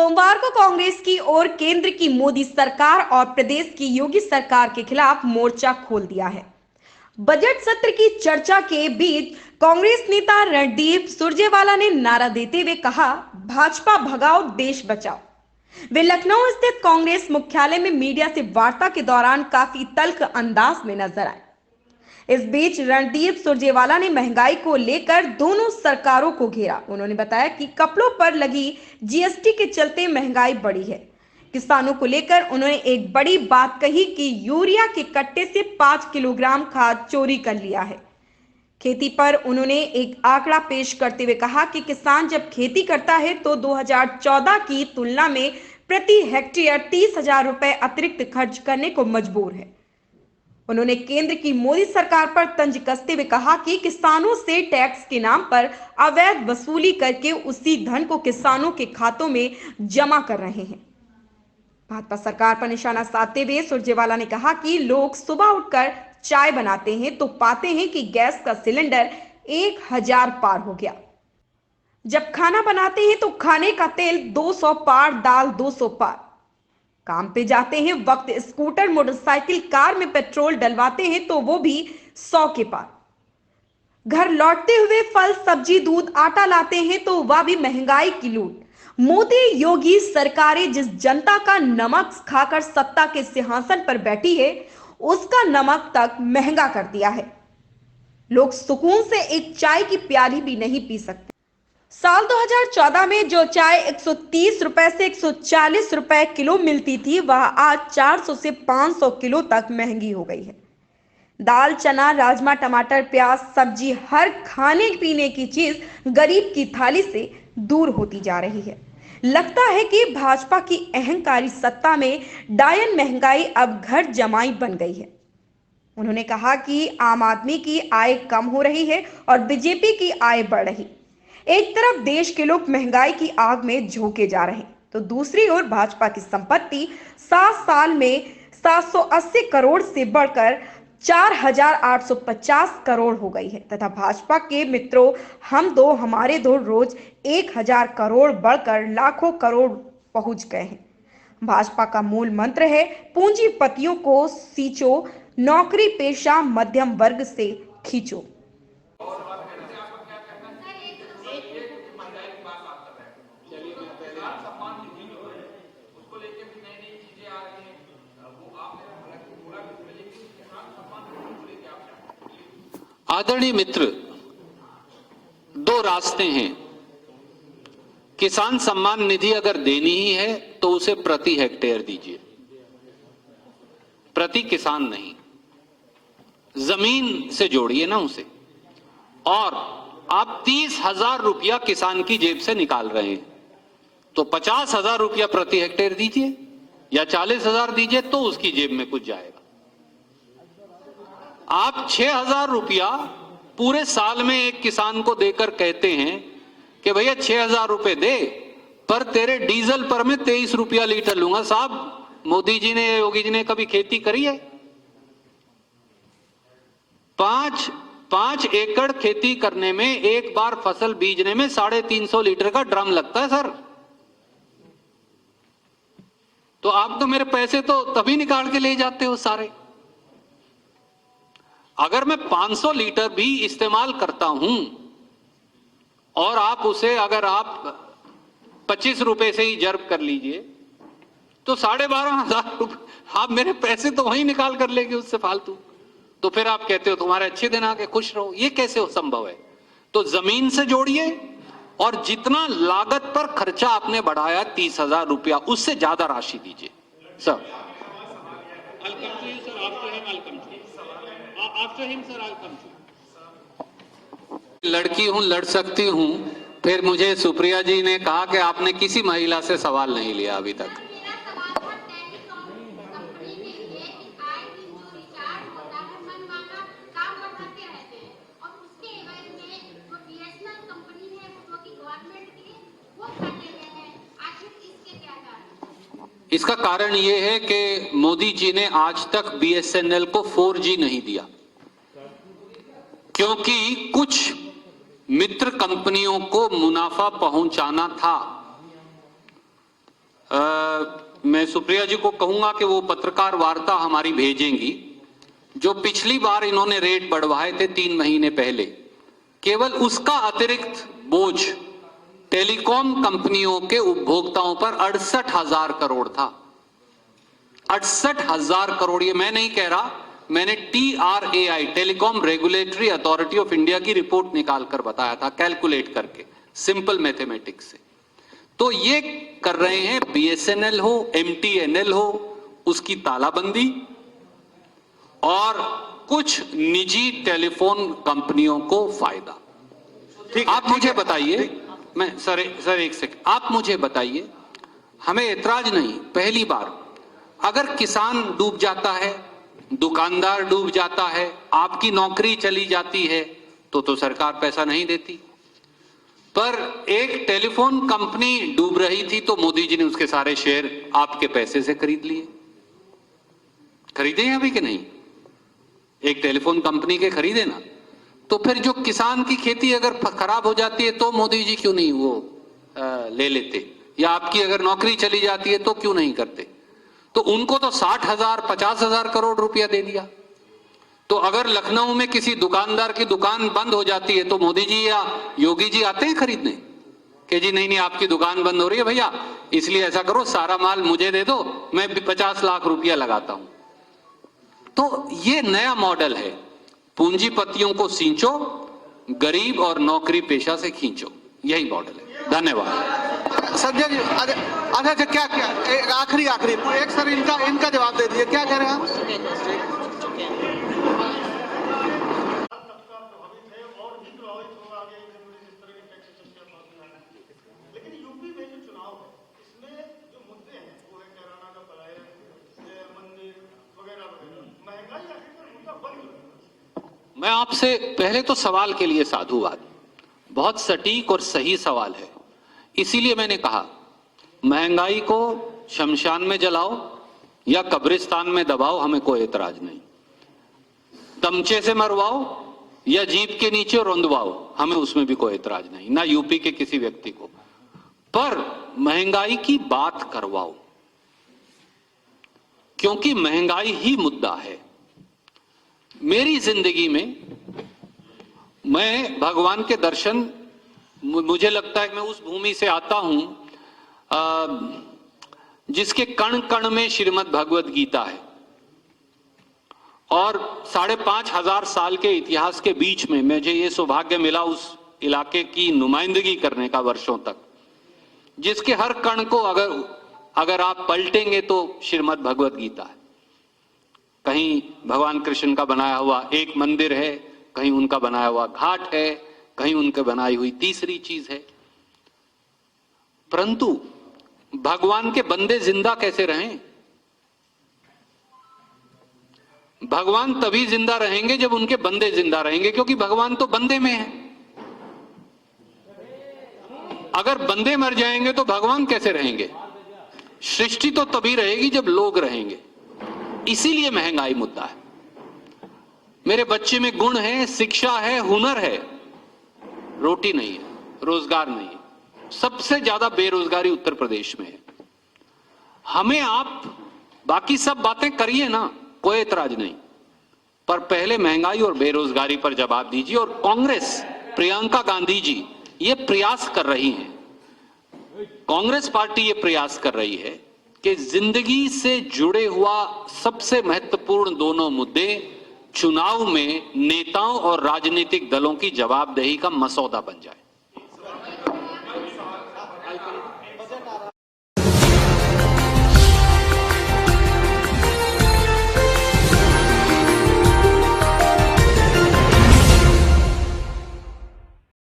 सोमवार को कांग्रेस की ओर केंद्र की मोदी सरकार और प्रदेश की योगी सरकार के खिलाफ मोर्चा खोल दिया है। बजट सत्र की चर्चा के बीच कांग्रेस नेता रणदीप सुरजेवाला ने नारा देते हुए कहा, भाजपा भगाओ देश बचाओ। वे लखनऊ स्थित कांग्रेस मुख्यालय में मीडिया से वार्ता के दौरान काफी तल्ख अंदाज में नजर आए। इस बीच रणदीप सुरजेवाला ने महंगाई को लेकर दोनों सरकारों को घेरा। उन्होंने बताया कि कपड़ों पर लगी जीएसटी के चलते महंगाई बढ़ी है। किसानों को लेकर उन्होंने एक बड़ी बात कही कि यूरिया के कट्टे से 5 किलोग्राम खाद चोरी कर लिया है। खेती पर उन्होंने एक आंकड़ा पेश करते हुए कहा कि किसान जब खेती करता है तो 2014 की तुलना में प्रति हेक्टेयर 30,000 रुपए अतिरिक्त खर्च करने को मजबूर है। उन्होंने केंद्र की मोदी सरकार पर तंज कसते हुए कहा कि किसानों से टैक्स के नाम पर अवैध वसूली करके उसी धन को किसानों के खातों में जमा कर रहे हैं। भाजपा सरकार पर निशाना साधते हुए सुरजेवाला ने कहा कि लोग सुबह उठकर चाय बनाते हैं तो पाते हैं कि गैस का सिलेंडर 1000 पार हो गया। जब खाना बनाते हैं तो खाने का तेल 200 पार, दाल 200 पार। काम पे जाते हैं वक्त स्कूटर, मोटरसाइकिल, कार में पेट्रोल डलवाते हैं तो वो भी 100 के पार। घर लौटते हुए फल, सब्जी, दूध, आटा लाते हैं तो वह भी महंगाई की लूट। मोदी योगी सरकारें जिस जनता का नमक खाकर सत्ता के सिंहासन पर बैठी है, उसका नमक तक महंगा कर दिया है। लोग सुकून से एक चाय की प्याली भी नहीं पी सकते। साल 2014 में जो चाय 130 रुपए से 140 रुपए किलो मिलती थी, वह आज 400 से 500 किलो तक महंगी हो गई है। दाल, चना, राजमा, टमाटर, प्याज, सब्जी, हर खाने पीने की चीज गरीब की थाली से दूर होती जा रही है। लगता है कि भाजपा की अहंकारी सत्ता में डायन महंगाई अब घर जमाई बन गई है। उन्होंने कहा कि आम आदमी की आय कम हो रही है और बीजेपी की आय बढ़ रही। एक तरफ देश के लोग महंगाई की आग में झोंके जा रहे हैं तो दूसरी ओर भाजपा की संपत्ति 7 साल में 780 करोड़ से बढ़कर 4850 करोड़ हो गई है तथा भाजपा के मित्रों हम दो हमारे दो रोज 1000 करोड़ बढ़कर लाखों करोड़ पहुंच गए हैं। भाजपा का मूल मंत्र है, पूंजीपतियों को सींचो, नौकरी पेशा मध्यम वर्ग से खींचो। आदरणीय मित्र, दो रास्ते हैं। किसान सम्मान निधि अगर देनी ही है तो उसे प्रति हेक्टेयर दीजिए, प्रति किसान नहीं। जमीन से जोड़िए ना उसे। और आप 30,000 रुपया किसान की जेब से निकाल रहे हैं तो 50,000 रुपया प्रति हेक्टेयर दीजिए या 40,000 दीजिए तो उसकी जेब में कुछ जाएगा। आप 6,000 रुपया पूरे साल में एक किसान को देकर कहते हैं कि भैया 6,000 रुपए दे, पर तेरे डीजल पर मैं 23 रुपया लीटर लूंगा। साहब, मोदी जी ने, योगी जी ने कभी खेती करी है? 5 एकड़ खेती करने में, एक बार फसल बीजने में 350 लीटर का ड्रम लगता है सर। तो आप तो मेरे पैसे तो तभी निकाल के ले जाते हो सारे। अगर मैं 500 लीटर भी इस्तेमाल करता हूं और आप उसे, अगर आप 25 रुपए से ही जर्ब कर लीजिए तो 12,500 रुपए आप मेरे पैसे तो वहीं निकाल कर लेंगे उससे फालतू। तो फिर आप कहते हो तुम्हारे अच्छे दिन आके खुश रहो। ये कैसे संभव है? तो जमीन से जोड़िए और जितना लागत पर खर्चा आपने बढ़ाया 30,000 रुपया, उससे ज्यादा राशि दीजिए। सर लड़की हूं, लड़ सकती हूं। फिर मुझे सुप्रिया जी ने कहा कि आपने किसी महिला से सवाल नहीं लिया अभी तक। इसका कारण यह है कि मोदी जी ने आज तक बीएसएनएल को 4G नहीं दिया, क्योंकि कुछ मित्र कंपनियों को मुनाफा पहुंचाना था। मैं सुप्रिया जी को कहूंगा कि वो पत्रकार वार्ता हमारी भेजेंगी। जो पिछली बार इन्होंने रेट बढ़वाए थे 3 महीने पहले, केवल उसका अतिरिक्त बोझ टेलीकॉम कंपनियों के उपभोक्ताओं पर 68,000 करोड़ था। 68,000 करोड़, ये मैं नहीं कह रहा, मैंने TRAI telecom regulatory authority of India की रिपोर्ट निकालकर बताया था, कैलकुलेट करके, सिंपल मैथमेटिक्स से। तो ये कर रहे हैं BSNL हो, MTNL हो, उसकी तालाबंदी, और कुछ निजी टेलीफोन कंपनियों को फायदा। ठीक, आप मुझे बताइए, मैं सर एक सेकंड, आप मुझे बताइए, हमें ऐतराज नहीं, पहली बार अगर किसान डूब जाता है, दुकानदार डूब जाता है, आपकी नौकरी चली जाती है, तो सरकार पैसा नहीं देती। पर एक टेलीफोन कंपनी डूब रही थी तो मोदी जी ने उसके सारे शेयर आपके पैसे से खरीद लिए। खरीदे हैं अभी कि नहीं? एक टेलीफोन कंपनी के खरीदे ना। तो फिर जो किसान की खेती अगर खराब हो जाती है तो मोदी जी क्यों नहीं वो ले लेते? या आपकी अगर नौकरी चली जाती है तो क्यों नहीं करते? तो उनको तो 60,000 50,000 करोड़ रुपया दे दिया। तो अगर लखनऊ में किसी दुकानदार की दुकान बंद हो जाती है तो मोदी जी या योगी जी आते हैं खरीदने कि जी नहीं आपकी दुकान बंद हो रही है भैया, इसलिए ऐसा करो सारा माल मुझे दे दो, मैं 50 लाख रुपया लगाता हूं। तो ये नया मॉडल है, पूंजीपतियों को सींचो, गरीब और नौकरी पेशा से खींचो, यही मॉडल है। धन्यवाद। संजय जी, अच्छा क्या आखिरी एक सर इनका जवाब दे दीजिए, क्या कह रहे हैं आप? मैं आपसे पहले तो सवाल के लिए साधुवाद, बहुत सटीक और सही सवाल है। इसीलिए मैंने कहा महंगाई को शमशान में जलाओ या कब्रिस्तान में दबाओ, हमें कोई एतराज नहीं। तमचे से मरवाओ या जीप के नीचे रोंदवाओ, हमें उसमें भी कोई एतराज नहीं, ना यूपी के किसी व्यक्ति को। पर महंगाई की बात करवाओ, क्योंकि महंगाई ही मुद्दा है। मेरी जिंदगी में मैं भगवान के दर्शन, मुझे लगता है कि मैं उस भूमि से आता हूं जिसके कण कण में श्रीमद् भगवत गीता है, और 5,500 साल के इतिहास के बीच में मुझे ये सौभाग्य मिला उस इलाके की नुमाइंदगी करने का वर्षों तक, जिसके हर कण को अगर आप पलटेंगे तो श्रीमद् भगवत गीता है। कहीं भगवान कृष्ण का बनाया हुआ एक मंदिर है, कहीं उनका बनाया हुआ घाट है, कहीं उनके बनाई हुई तीसरी चीज है। परंतु भगवान के बंदे जिंदा कैसे रहें? भगवान तभी जिंदा रहेंगे जब उनके बंदे जिंदा रहेंगे, क्योंकि भगवान तो बंदे में है। अगर बंदे मर जाएंगे तो भगवान कैसे रहेंगे? सृष्टि तो तभी रहेगी जब लोग रहेंगे। इसीलिए महंगाई मुद्दा है। मेरे बच्चे में गुण है, शिक्षा है, हुनर है, रोटी नहीं है, रोजगार नहीं है। सबसे ज्यादा बेरोजगारी उत्तर प्रदेश में है। हमें आप बाकी सब बातें करिए ना, कोई एतराज नहीं, पर पहले महंगाई और बेरोजगारी पर जवाब दीजिए। और कांग्रेस, प्रियंका गांधी जी ये प्रयास कर रही हैं, कांग्रेस पार्टी ये प्रयास कर रही है कि जिंदगी से जुड़े हुआ सबसे महत्वपूर्ण दोनों मुद्दे चुनाव में नेताओं और राजनीतिक दलों की जवाबदेही का मसौदा बन जाए।